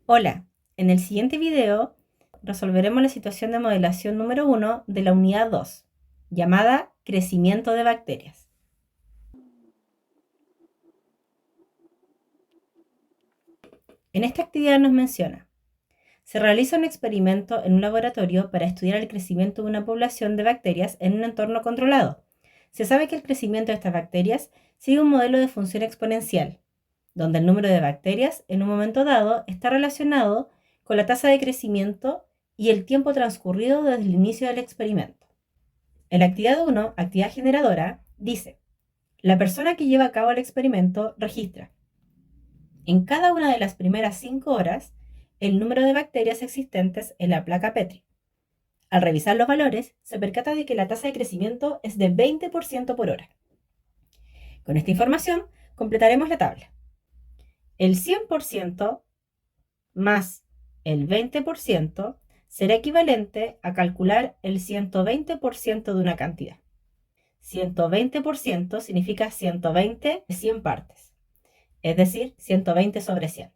Hola, en el siguiente video resolveremos la situación de modelación número 1 de la unidad 2, llamada crecimiento de bacterias. En esta actividad nos menciona: se realiza un experimento en un laboratorio para estudiar el crecimiento de una población de bacterias en un entorno controlado. Se sabe que el crecimiento de estas bacterias sigue un modelo de función exponencial, donde el número de bacterias en un momento dado está relacionado con la tasa de crecimiento y el tiempo transcurrido desde el inicio del experimento. En la actividad 1, actividad generadora, dice: la persona que lleva a cabo el experimento registra en cada una de las primeras 5 horas el número de bacterias existentes en la placa Petri. Al revisar los valores, se percata de que la tasa de crecimiento es de 20% por hora. Con esta información, completaremos la tabla. El 100% más el 20% será equivalente a calcular el 120% de una cantidad. 120% significa 120 de 100 partes, es decir, 120 sobre 100.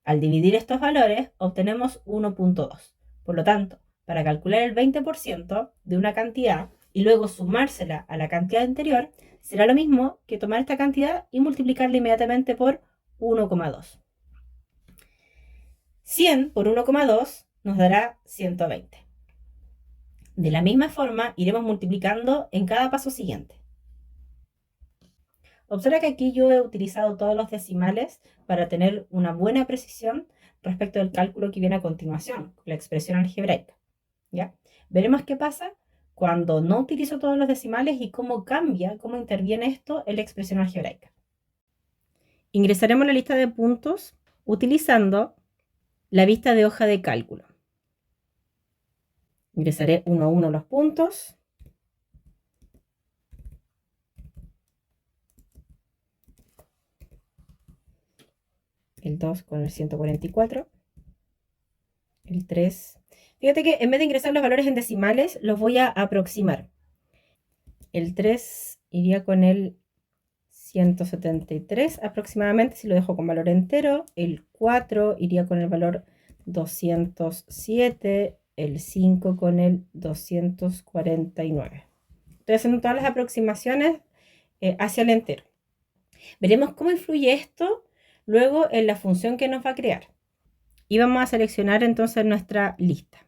Al dividir estos valores, obtenemos 1.2. Por lo tanto, para calcular el 20% de una cantidad y luego sumársela a la cantidad anterior, será lo mismo que tomar esta cantidad y multiplicarla inmediatamente por 1,2. 100 por 1,2 nos dará 120. De la misma forma, iremos multiplicando en cada paso siguiente. Observa que aquí yo he utilizado todos los decimales para tener una buena precisión respecto del cálculo que viene a continuación, la expresión algebraica. ¿Ya? Veremos qué pasa cuando no utilizo todos los decimales y cómo cambia, cómo interviene esto en la expresión algebraica. Ingresaremos la lista de puntos utilizando la vista de hoja de cálculo. Ingresaré uno a uno los puntos. El 2 con el 144. El 3. Fíjate que en vez de ingresar los valores en decimales, los voy a aproximar. El 3 iría con el 173 aproximadamente, si lo dejo con valor entero. El 4 iría con el valor 207. El 5 con el 249. Estoy haciendo todas las aproximaciones hacia el entero. Veremos cómo influye esto luego en la función que nos va a crear. Y vamos a seleccionar entonces nuestra lista.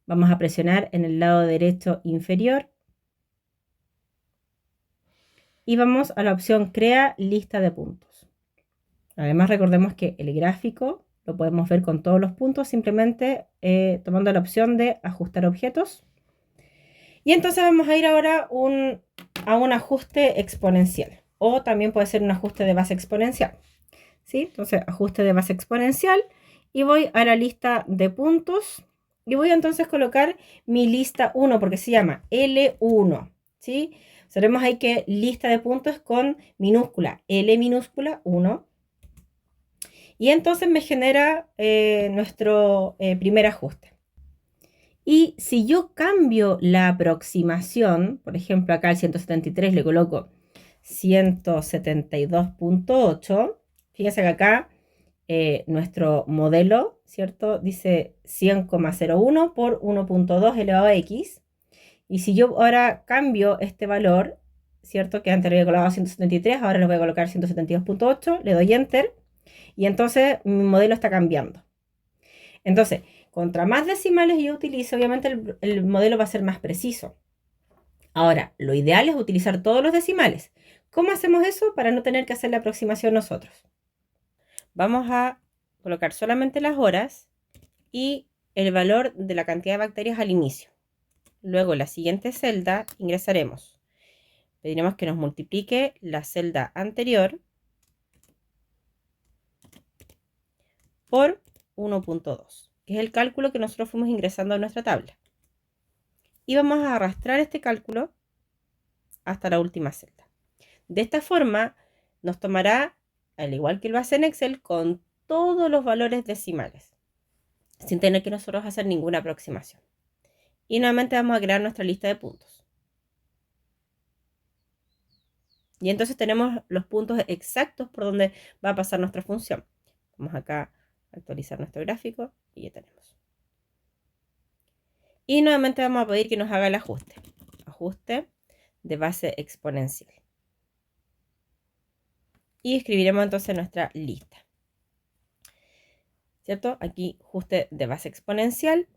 Vamos a presionar en el lado derecho inferior y vamos a la opción Crea lista de puntos. Además, recordemos que el gráfico lo podemos ver con todos los puntos simplemente tomando la opción de Ajustar objetos. Y entonces vamos a ir ahora a un ajuste exponencial, o también puede ser un ajuste de base exponencial. ¿Sí? Entonces, ajuste de base exponencial, y voy a la lista de puntos y voy a entonces colocar mi lista 1 porque se llama L1. ¿Sí? Sabemos ahí que lista de puntos con minúscula, L minúscula 1. Y entonces me genera nuestro primer ajuste. Y si yo cambio la aproximación, por ejemplo, acá al 173 le coloco 172.8, fíjense que acá nuestro modelo, ¿cierto? Dice 100,01 por 1.2 elevado a x. Y si yo ahora cambio este valor, ¿cierto? Que antes le había colocado 173, ahora le voy a colocar 172.8, le doy Enter. Y entonces mi modelo está cambiando. Entonces, contra más decimales yo utilice, obviamente el modelo va a ser más preciso. Ahora, lo ideal es utilizar todos los decimales. ¿Cómo hacemos eso para no tener que hacer la aproximación nosotros? Vamos a colocar solamente las horas y el valor de la cantidad de bacterias al inicio. Luego, en la siguiente celda ingresaremos. Pediremos que nos multiplique la celda anterior por 1.2, que es el cálculo que nosotros fuimos ingresando a nuestra tabla. Y vamos a arrastrar este cálculo hasta la última celda. De esta forma nos tomará, al igual que lo hace en Excel, con todos los valores decimales, sin tener que nosotros hacer ninguna aproximación. Y nuevamente vamos a crear nuestra lista de puntos. Y entonces tenemos los puntos exactos por donde va a pasar nuestra función. Vamos acá a actualizar nuestro gráfico y ya tenemos. Y nuevamente vamos a pedir que nos haga el ajuste. Ajuste de base exponencial. Y escribiremos entonces nuestra lista. ¿Cierto? Aquí ajuste de base exponencial.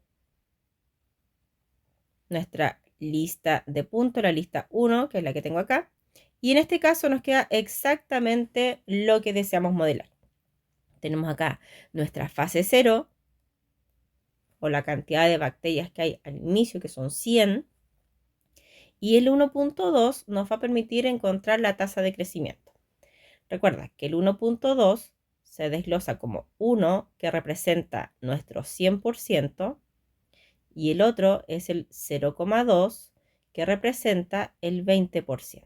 Nuestra lista de puntos, la lista 1, que es la que tengo acá. Y en este caso nos queda exactamente lo que deseamos modelar. Tenemos acá nuestra fase 0, o la cantidad de bacterias que hay al inicio, que son 100. Y el 1.2 nos va a permitir encontrar la tasa de crecimiento. Recuerda que el 1.2 se desglosa como 1, que representa nuestro 100%, y el otro es el 0,2, que representa el 20%.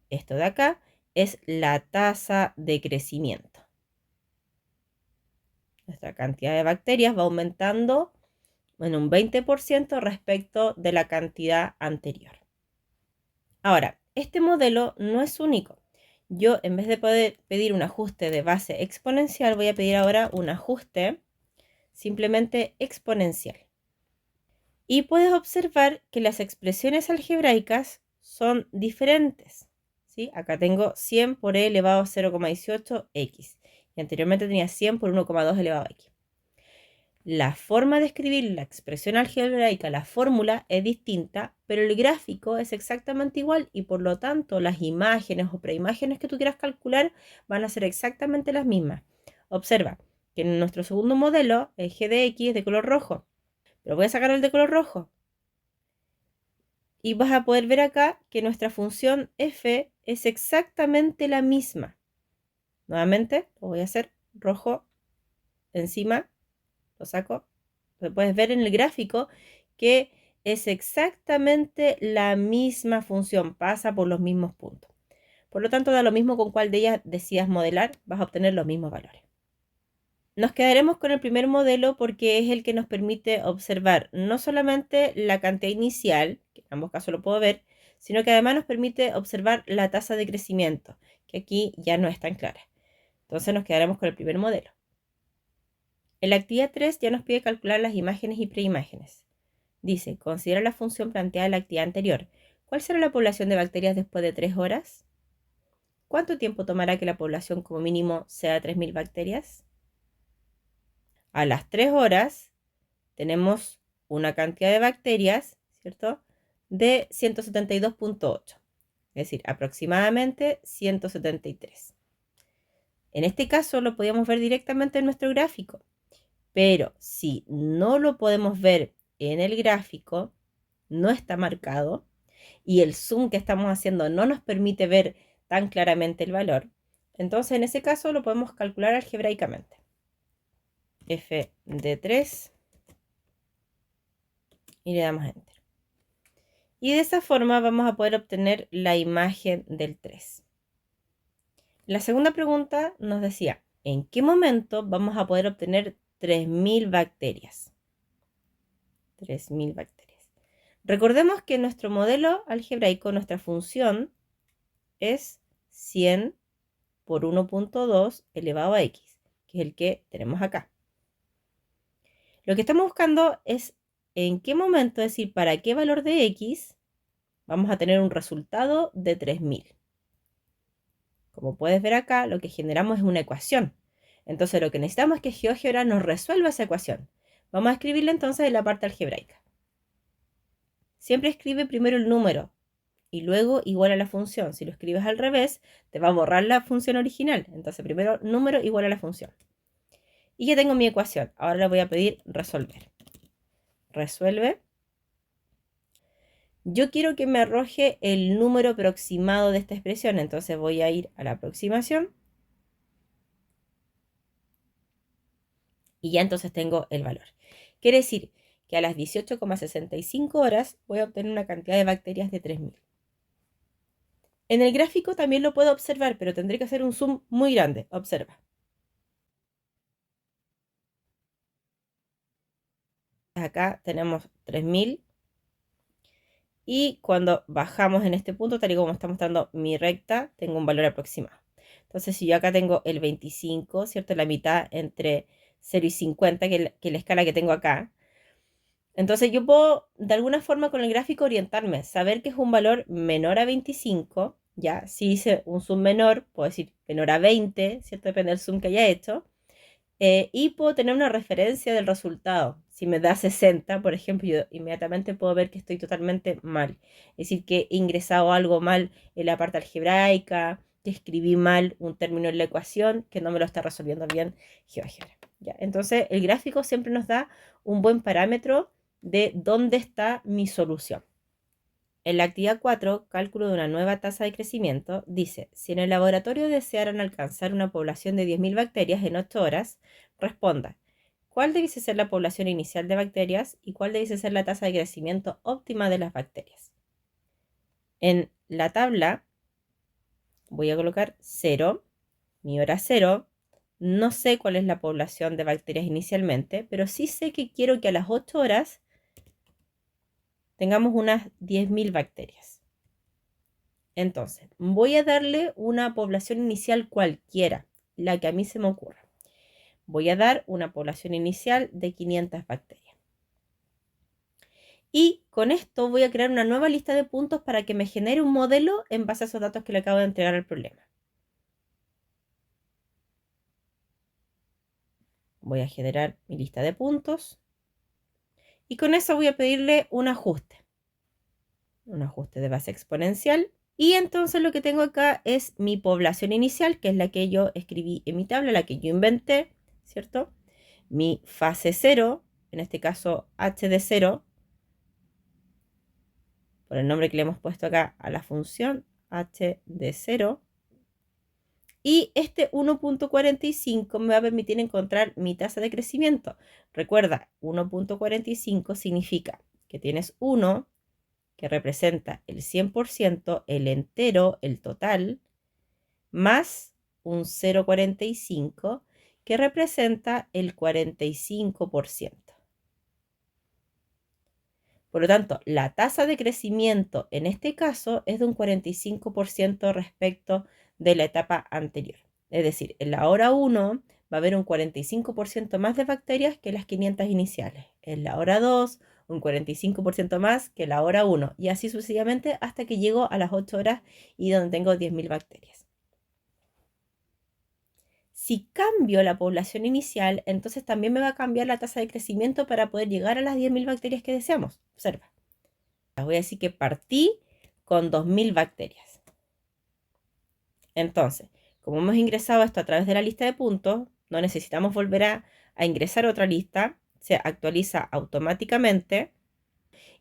Esto de acá es la tasa de crecimiento. Nuestra cantidad de bacterias va aumentando en un 20% respecto de la cantidad anterior. Ahora, este modelo no es único. Yo, en vez de poder pedir un ajuste de base exponencial, voy a pedir ahora un ajuste simplemente exponencial. Y puedes observar que las expresiones algebraicas son diferentes. ¿Sí? Acá tengo 100 por e elevado a 0,18x. Y anteriormente tenía 100 por 1,2 elevado a x. La forma de escribir la expresión algebraica, la fórmula, es distinta, pero el gráfico es exactamente igual y por lo tanto las imágenes o preimágenes que tú quieras calcular van a ser exactamente las mismas. Observa que en nuestro segundo modelo el g de x es de color rojo, pero voy a sacar el de color rojo. Y vas a poder ver acá que nuestra función f es exactamente la misma. Nuevamente lo voy a hacer rojo encima. Lo saco. Puedes ver en el gráfico que es exactamente la misma función, pasa por los mismos puntos. Por lo tanto, da lo mismo con cuál de ellas decidas modelar, vas a obtener los mismos valores. Nos quedaremos con el primer modelo porque es el que nos permite observar no solamente la cantidad inicial, que en ambos casos lo puedo ver, sino que además nos permite observar la tasa de crecimiento, que aquí ya no es tan clara. Entonces nos quedaremos con el primer modelo. En la actividad 3 ya nos pide calcular las imágenes y preimágenes. Dice, considera la función planteada en la actividad anterior. ¿Cuál será la población de bacterias después de 3 horas? ¿Cuánto tiempo tomará que la población como mínimo sea 3.000 bacterias? A las 3 horas tenemos una cantidad de bacterias, ¿cierto? De 172.8, es decir, aproximadamente 173. En este caso lo podíamos ver directamente en nuestro gráfico. Pero si no lo podemos ver en el gráfico, no está marcado, y el zoom que estamos haciendo no nos permite ver tan claramente el valor, entonces en ese caso lo podemos calcular algebraicamente. F de 3 y le damos Enter. Y de esa forma vamos a poder obtener la imagen del 3. La segunda pregunta nos decía, ¿en qué momento vamos a poder obtener 3.000 bacterias? 3.000 bacterias. Recordemos que nuestro modelo algebraico, nuestra función, es 100 por 1.2 elevado a x, que es el que tenemos acá. Lo que estamos buscando es en qué momento, es decir, para qué valor de x vamos a tener un resultado de 3.000. Como puedes ver acá, lo que generamos es una ecuación. Entonces lo que necesitamos es que GeoGebra nos resuelva esa ecuación. Vamos a escribirla entonces en la parte algebraica. Siempre escribe primero el número y luego igual a la función. Si lo escribes al revés, te va a borrar la función original. Entonces primero número igual a la función. Y ya tengo mi ecuación. Ahora le voy a pedir resolver. Resuelve. Yo quiero que me arroje el número aproximado de esta expresión. Entonces voy a ir a la aproximación. Y ya entonces tengo el valor. Quiere decir que a las 18,65 horas voy a obtener una cantidad de bacterias de 3.000. En el gráfico también lo puedo observar, pero tendré que hacer un zoom muy grande. Observa. Acá tenemos 3.000. Y cuando bajamos en este punto, tal y como está mostrando mi recta, tengo un valor aproximado. Entonces, si yo acá tengo el 25, ¿cierto? La mitad entre 0 y 50, que es la escala que tengo acá. Entonces, yo puedo, de alguna forma, con el gráfico orientarme, saber que es un valor menor a 25, ¿ya? Si hice un zoom menor, puedo decir menor a 20, ¿cierto? Depende del zoom que haya hecho. Y puedo tener una referencia del resultado. Si me da 60, por ejemplo, yo inmediatamente puedo ver que estoy totalmente mal. Es decir, que he ingresado algo mal en la parte algebraica, que escribí mal un término en la ecuación, que no me lo está resolviendo bien GeoGebra. ¿Ya? Entonces, el gráfico siempre nos da un buen parámetro de dónde está mi solución. En la actividad 4, cálculo de una nueva tasa de crecimiento, dice, si en el laboratorio desearan alcanzar una población de 10.000 bacterias en 8 horas, responda, ¿cuál debiese ser la población inicial de bacterias y cuál debiese ser la tasa de crecimiento óptima de las bacterias? En la tabla voy a colocar 0, mi hora 0, no sé cuál es la población de bacterias inicialmente, pero sí sé que quiero que a las 8 horas tengamos unas 10.000 bacterias. Entonces, voy a darle una población inicial cualquiera, la que a mí se me ocurra. Voy a dar una población inicial de 500 bacterias. Y con esto voy a crear una nueva lista de puntos para que me genere un modelo en base a esos datos que le acabo de entregar al problema. Voy a generar mi lista de puntos. Y con eso voy a pedirle un ajuste de base exponencial. Y entonces lo que tengo acá es mi población inicial, que es la que yo escribí en mi tabla, la que yo inventé, ¿cierto? Mi fase 0, en este caso h de 0, por el nombre que le hemos puesto acá a la función, h de 0. Y este 1.45 me va a permitir encontrar mi tasa de crecimiento. Recuerda, 1.45 significa que tienes 1, que representa el 100%, el entero, el total, más un 0.45, que representa el 45%. Por lo tanto, la tasa de crecimiento en este caso es de un 45% respecto de la etapa anterior. Es decir, en la hora 1 va a haber un 45% más de bacterias que las 500 iniciales. En la hora 2, un 45% más que la hora 1. Y así sucesivamente hasta que llego a las 8 horas y donde tengo 10.000 bacterias. Si cambio la población inicial, entonces también me va a cambiar la tasa de crecimiento para poder llegar a las 10.000 bacterias que deseamos. Observa. Les voy a decir que partí con 2.000 bacterias. Entonces, como hemos ingresado esto a través de la lista de puntos, no necesitamos volver a ingresar otra lista. Se actualiza automáticamente.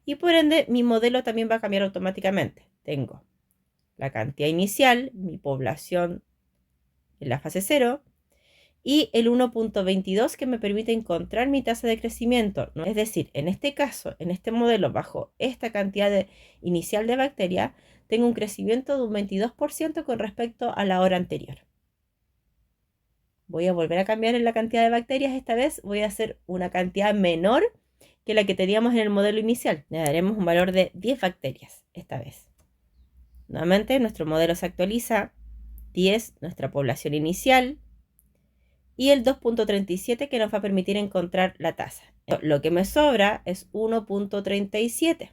Y por ende, mi modelo también va a cambiar automáticamente. Tengo la cantidad inicial, mi población en la fase 0, y el 1.22 que me permite encontrar mi tasa de crecimiento. Es decir, en este caso, en este modelo, bajo esta cantidad inicial de bacterias, tengo un crecimiento de un 22% con respecto a la hora anterior. Voy a volver a cambiar en la cantidad de bacterias. Esta vez voy a hacer una cantidad menor que la que teníamos en el modelo inicial. Le daremos un valor de 10 bacterias esta vez. Nuevamente, nuestro modelo se actualiza. 10, nuestra población inicial. Y el 2.37 que nos va a permitir encontrar la tasa. Lo que me sobra es 1.37.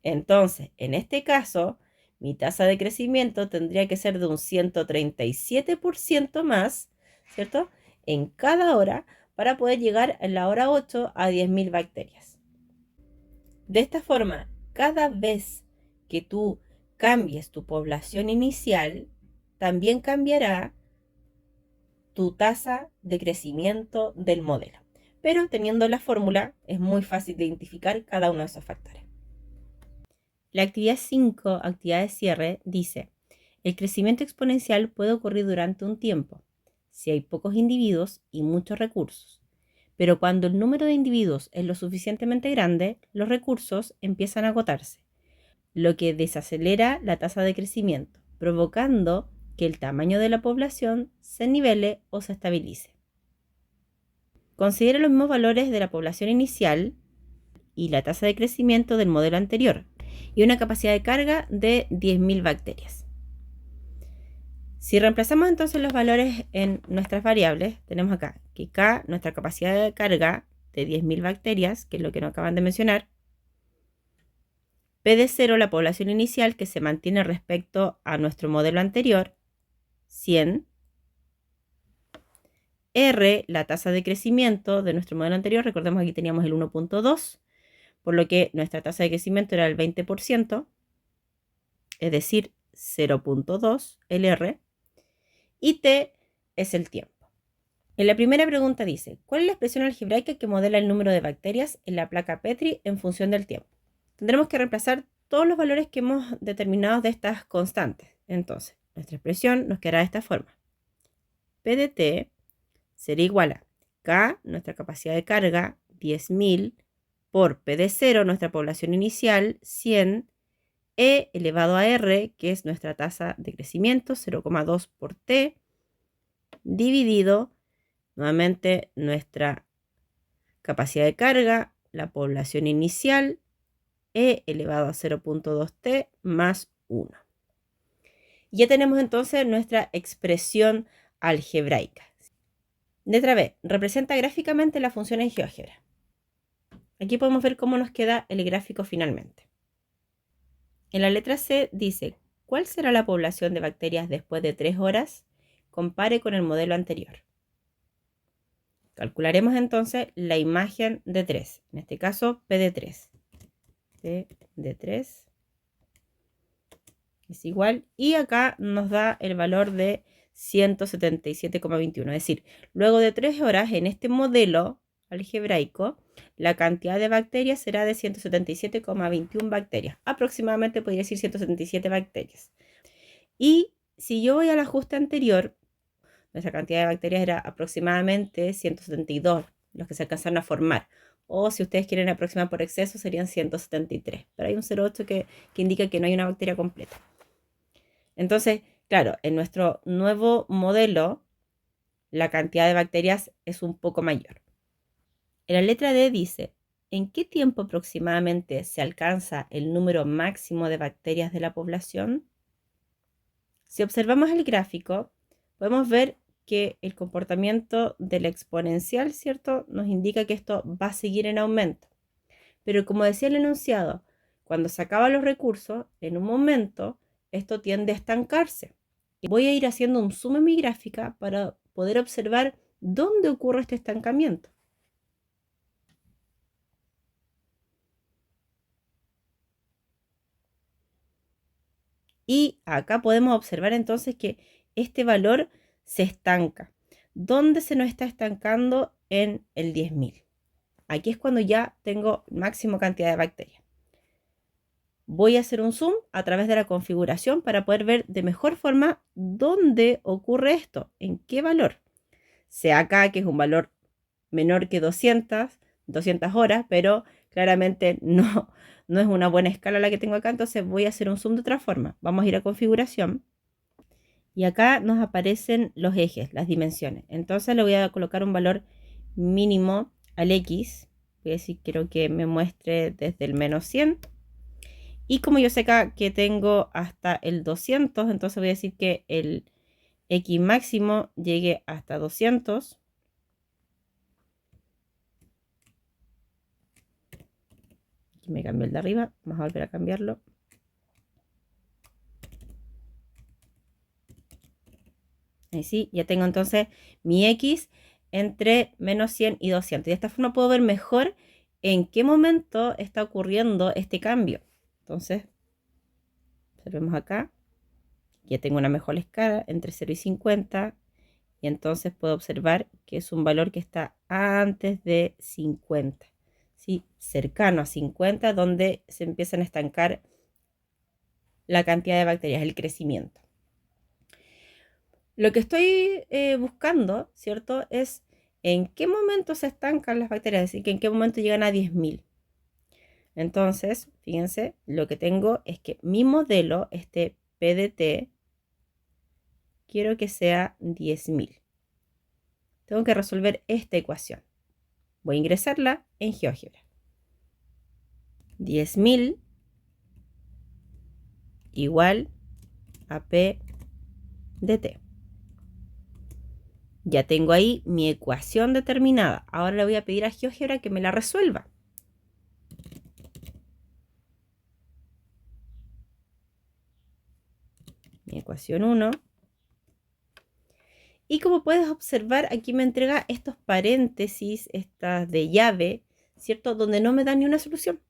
Entonces, en este caso, mi tasa de crecimiento tendría que ser de un 137% más, ¿cierto? En cada hora para poder llegar en la hora 8 a 10.000 bacterias. De esta forma, cada vez que tú cambies tu población inicial, también cambiará tu tasa de crecimiento del modelo. Pero teniendo la fórmula es muy fácil de identificar cada uno de esos factores. La actividad 5, actividad de cierre, dice, el crecimiento exponencial puede ocurrir durante un tiempo, si hay pocos individuos y muchos recursos. Pero cuando el número de individuos es lo suficientemente grande, los recursos empiezan a agotarse, lo que desacelera la tasa de crecimiento, provocando que el tamaño de la población se nivele o se estabilice. Considera los mismos valores de la población inicial y la tasa de crecimiento del modelo anterior y una capacidad de carga de 10.000 bacterias. Si reemplazamos entonces los valores en nuestras variables, tenemos acá que K, nuestra capacidad de carga de 10.000 bacterias, que es lo que nos acaban de mencionar. P de 0, la población inicial que se mantiene respecto a nuestro modelo anterior, 100. R, la tasa de crecimiento de nuestro modelo anterior, recordemos que aquí teníamos el 1.2, por lo que nuestra tasa de crecimiento era el 20%, es decir, 0.2 el R, y T es el tiempo. En la primera pregunta dice, ¿cuál es la expresión algebraica que modela el número de bacterias en la placa Petri en función del tiempo? Tendremos que reemplazar todos los valores que hemos determinado de estas constantes. Entonces, nuestra expresión nos quedará de esta forma. P de T será igual a K, nuestra capacidad de carga, 10.000, por P de 0, nuestra población inicial, 100, E elevado a R, que es nuestra tasa de crecimiento, 0,2 por T, dividido, nuevamente, nuestra capacidad de carga, la población inicial, E elevado a 0.2T más 1. Ya tenemos entonces nuestra expresión algebraica. Letra B. Representa gráficamente la función en GeoGebra. Aquí podemos ver cómo nos queda el gráfico finalmente. En la letra C dice, ¿cuál será la población de bacterias después de 3 horas? Compare con el modelo anterior. Calcularemos entonces la imagen de 3. En este caso, P de 3. P de 3 es igual. Y acá nos da el valor de 177,21. Es decir, luego de 3 horas en este modelo algebraico, la cantidad de bacterias será de 177,21 bacterias. Aproximadamente podría decir 177 bacterias. Y si yo voy al ajuste anterior, nuestra cantidad de bacterias era aproximadamente 172, los que se alcanzaron a formar. O si ustedes quieren aproximar por exceso, serían 173. Pero hay un 0,8 que indica que no hay una bacteria completa. Entonces, claro, en nuestro nuevo modelo, la cantidad de bacterias es un poco mayor. En la letra D dice, ¿en qué tiempo aproximadamente se alcanza el número máximo de bacterias de la población? Si observamos el gráfico, podemos ver que el comportamiento del exponencial, ¿cierto?, nos indica que esto va a seguir en aumento. Pero como decía el enunciado, cuando se acaban los recursos, en un momento, esto tiende a estancarse. Voy a ir haciendo un zoom en mi gráfica para poder observar dónde ocurre este estancamiento. Y acá podemos observar entonces que este valor se estanca. ¿Dónde se nos está estancando? En el 10.000. Aquí es cuando ya tengo máxima cantidad de bacterias. Voy a hacer un zoom a través de la configuración para poder ver de mejor forma dónde ocurre esto, en qué valor. Sea acá, que es un valor menor que 200 horas, pero claramente no es una buena escala la que tengo acá, entonces voy a hacer un zoom de otra forma. Vamos a ir a configuración y acá nos aparecen los ejes, las dimensiones. Entonces le voy a colocar un valor mínimo al X. Voy a decir, quiero que me muestre desde el menos 100. Y como yo sé acá que tengo hasta el 200, entonces voy a decir que el X máximo llegue hasta 200. Aquí me cambió el de arriba, vamos a volver a cambiarlo. Ahí sí, ya tengo entonces mi X entre menos 100 y 200. Y de esta forma puedo ver mejor en qué momento está ocurriendo este cambio. Entonces, observemos acá. Ya tengo una mejor escala entre 0 y 50. Y entonces puedo observar que es un valor que está antes de 50. ¿Sí? Cercano a 50, donde se empiezan a estancar la cantidad de bacterias, el crecimiento. Lo que estoy buscando, ¿cierto?, es en qué momento se estancan las bacterias, es decir, que en qué momento llegan a 10.000. Entonces, fíjense, lo que tengo es que mi modelo, este P de T, quiero que sea 10.000. Tengo que resolver esta ecuación. Voy a ingresarla en GeoGebra. 10.000 igual a P de T. Ya tengo ahí mi ecuación determinada. Ahora le voy a pedir a GeoGebra que me la resuelva. Mi ecuación 1. Y como puedes observar, aquí me entrega estos paréntesis, estas de llave, ¿cierto? Donde no me da ni una solución.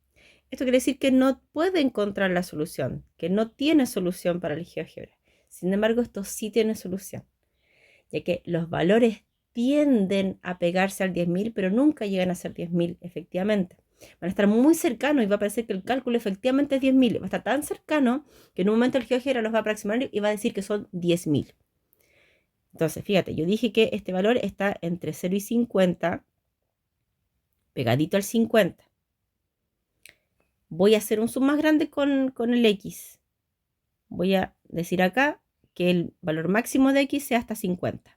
Esto quiere decir que no puede encontrar la solución, que no tiene solución para el GeoGebra. Sin embargo, esto sí tiene solución, ya que los valores tienden a pegarse al 10.000, pero nunca llegan a ser 10.000 efectivamente. Van a estar muy cercanos y va a parecer que el cálculo efectivamente es 10.000. Va a estar tan cercano que en un momento el GeoGebra los va a aproximar y va a decir que son 10.000. Entonces, fíjate, yo dije que este valor está entre 0 y 50, pegadito al 50. Voy a hacer un zoom más grande con el X. Voy a decir acá que el valor máximo de X sea hasta 50.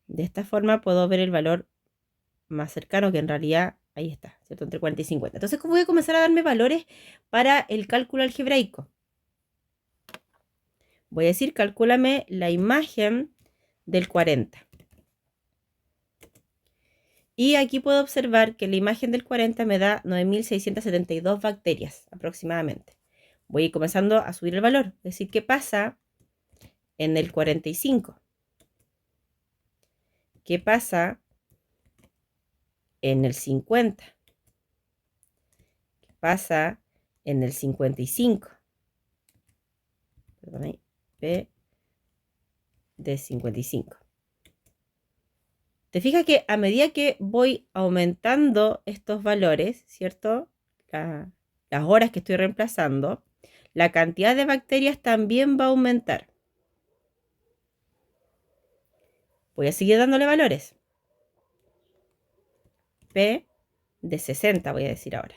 De esta forma puedo ver el valor más cercano, que en realidad ahí está, ¿cierto? Entre 40 y 50. Entonces, voy a comenzar a darme valores para el cálculo algebraico. Voy a decir, calcúlame la imagen del 40. Y aquí puedo observar que la imagen del 40 me da 9.672 bacterias aproximadamente. Voy a ir comenzando a subir el valor. Es decir, ¿qué pasa en el 45? ¿Qué pasa en el 50? ¿Qué pasa en el 55? Perdón ahí. P de 55. Te fijas que a medida que voy aumentando estos valores, ¿cierto? Las horas que estoy reemplazando, la cantidad de bacterias también va a aumentar. Voy a seguir dándole valores. P de 60 voy a decir ahora.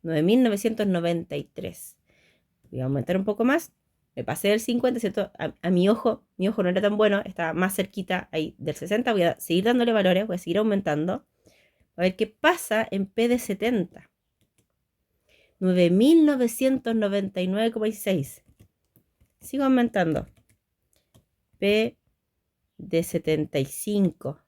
$9.993. Voy a aumentar un poco más. Me pasé del 50, ¿cierto? A mi ojo no era tan bueno, estaba más cerquita ahí del 60. Voy a seguir dándole valores, voy a seguir aumentando. A ver qué pasa en P de 70. 9.999,6. Sigo aumentando. P de 75.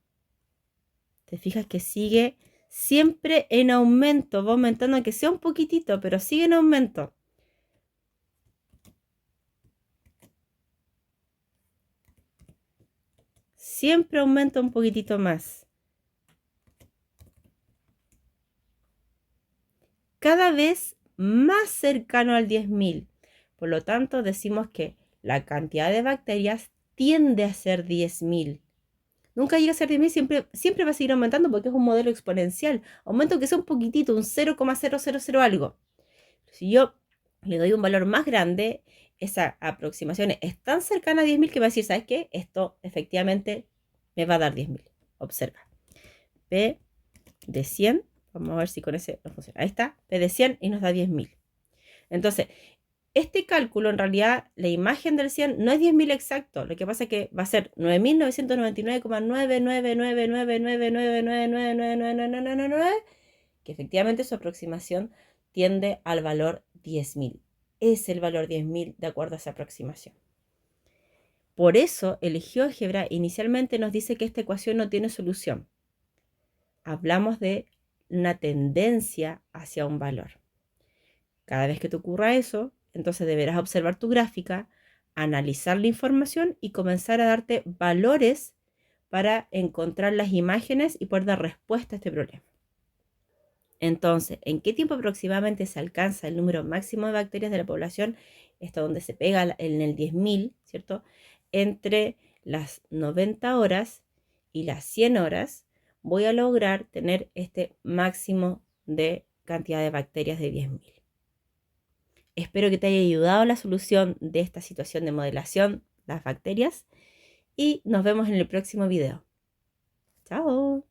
Te fijas que sigue siempre en aumento. Va aumentando, aunque sea un poquitito, pero sigue en aumento. Siempre aumenta un poquitito más. Cada vez más cercano al 10.000. Por lo tanto, decimos que la cantidad de bacterias tiende a ser 10.000. Nunca llega a ser 10.000, siempre va a seguir aumentando porque es un modelo exponencial. Aumento que sea un poquitito, un 0,000 algo. Si yo le doy un valor más grande, esa aproximación es tan cercana a 10.000 que va a decir, ¿sabes qué? Esto efectivamente me va a dar 10.000. Observa. P de 100. Vamos a ver si con ese no funciona. Ahí está, P de 100 y nos da 10.000. Entonces, este cálculo, en realidad, la imagen del 100 no es 10.000 exacto. Lo que pasa es que va a ser 9.999,99999999999, que efectivamente su aproximación tiende al valor 10.000. Es el valor 10.000 de acuerdo a esa aproximación. Por eso, el GeoGebra inicialmente nos dice que esta ecuación no tiene solución. Hablamos de una tendencia hacia un valor. Cada vez que te ocurra eso, entonces deberás observar tu gráfica, analizar la información y comenzar a darte valores para encontrar las imágenes y poder dar respuesta a este problema. Entonces, ¿en qué tiempo aproximadamente se alcanza el número máximo de bacterias de la población? Esto donde se pega en el 10.000, ¿cierto? Entre las 90 horas y las 100 horas voy a lograr tener este máximo de cantidad de bacterias de 10.000. Espero que te haya ayudado la solución de esta situación de modelación, las bacterias, y nos vemos en el próximo video. ¡Chao!